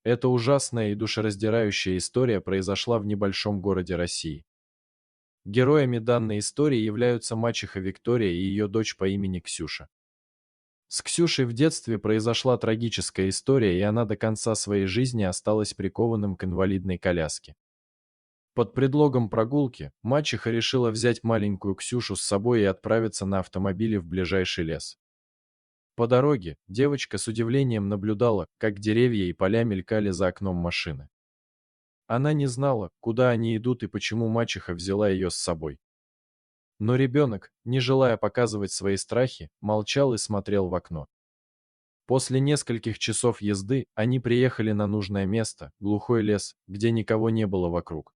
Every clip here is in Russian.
Эта ужасная и душераздирающая история произошла в небольшом городе России. Героями данной истории являются мачеха Виктория и ее дочь по имени Ксюша. С Ксюшей в детстве произошла трагическая история, и она до конца своей жизни осталась прикованным к инвалидной коляске. Под предлогом прогулки мачеха решила взять маленькую Ксюшу с собой и отправиться на автомобиле в ближайший лес. По дороге девочка с удивлением наблюдала, как деревья и поля мелькали за окном машины. Она не знала, куда они идут и почему мачеха взяла ее с собой. Но ребенок, не желая показывать свои страхи, молчал и смотрел в окно. После нескольких часов езды они приехали на нужное место, глухой лес, где никого не было вокруг.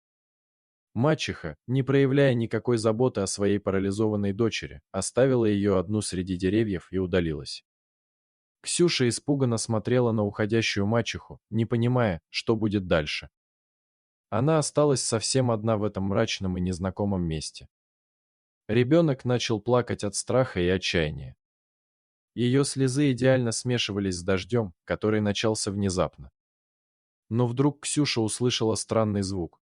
Мачеха, не проявляя никакой заботы о своей парализованной дочери, оставила ее одну среди деревьев и удалилась. Ксюша испуганно смотрела на уходящую мачеху, не понимая, что будет дальше. Она осталась совсем одна в этом мрачном и незнакомом месте. Ребенок начал плакать от страха и отчаяния. Ее слезы идеально смешивались с дождем, который начался внезапно. Но вдруг Ксюша услышала странный звук.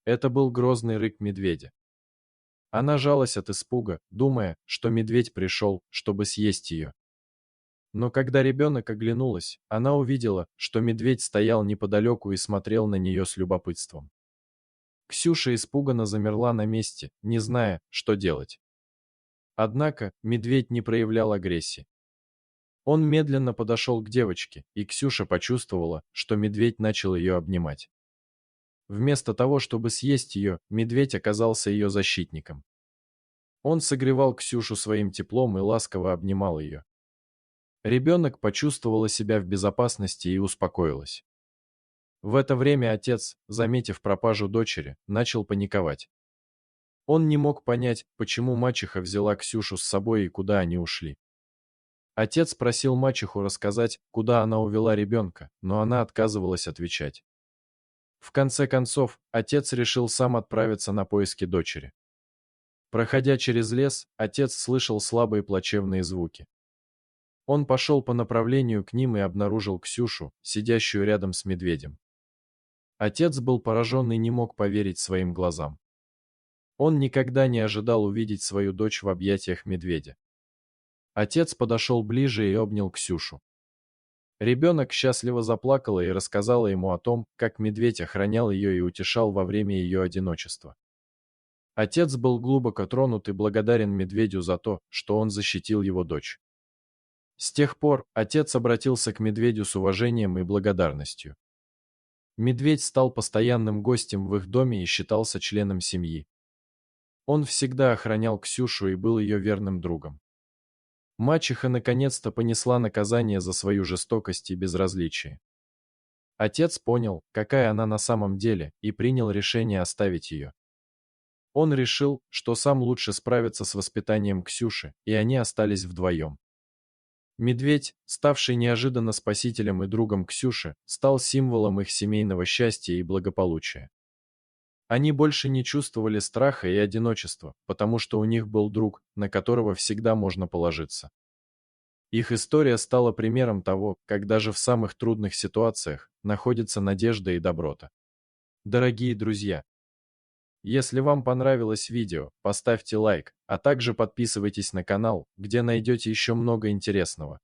Это был грозный рык медведя. Она жалась от испуга, думая, что медведь пришел, чтобы съесть ее. Но когда ребенок оглянулась, она увидела, что медведь стоял неподалеку и смотрел на нее с любопытством. Ксюша испуганно замерла на месте, не зная, что делать. Однако медведь не проявлял агрессии. Он медленно подошел к девочке, и Ксюша почувствовала, что медведь начал ее обнимать. Вместо того, чтобы съесть ее, медведь оказался ее защитником. Он согревал Ксюшу своим теплом и ласково обнимал ее. Ребенок почувствовала себя в безопасности и успокоилась. В это время отец, заметив пропажу дочери, начал паниковать. Он не мог понять, почему мачеха взяла Ксюшу с собой и куда они ушли. Отец просил мачеху рассказать, куда она увела ребенка, но она отказывалась отвечать. В конце концов, отец решил сам отправиться на поиски дочери. Проходя через лес, отец слышал слабые плачевные звуки. Он пошел по направлению к ним и обнаружил Ксюшу, сидящую рядом с медведем. Отец был поражен и не мог поверить своим глазам. Он никогда не ожидал увидеть свою дочь в объятиях медведя. Отец подошел ближе и обнял Ксюшу. Ребенок счастливо заплакала и рассказала ему о том, как медведь охранял ее и утешал во время ее одиночества. Отец был глубоко тронут и благодарен медведю за то, что он защитил его дочь. С тех пор отец обратился к медведю с уважением и благодарностью. Медведь стал постоянным гостем в их доме и считался членом семьи. Он всегда охранял Ксюшу и был ее верным другом. Мачеха наконец-то понесла наказание за свою жестокость и безразличие. Отец понял, какая она на самом деле, и принял решение оставить ее. Он решил, что сам лучше справится с воспитанием Ксюши, и они остались вдвоем. Медведь, ставший неожиданно спасителем и другом Ксюши, стал символом их семейного счастья и благополучия. Они больше не чувствовали страха и одиночества, потому что у них был друг, на которого всегда можно положиться. Их история стала примером того, как даже в самых трудных ситуациях находится надежда и доброта. Дорогие друзья, если вам понравилось видео, поставьте лайк, а также подписывайтесь на канал, где найдете еще много интересного.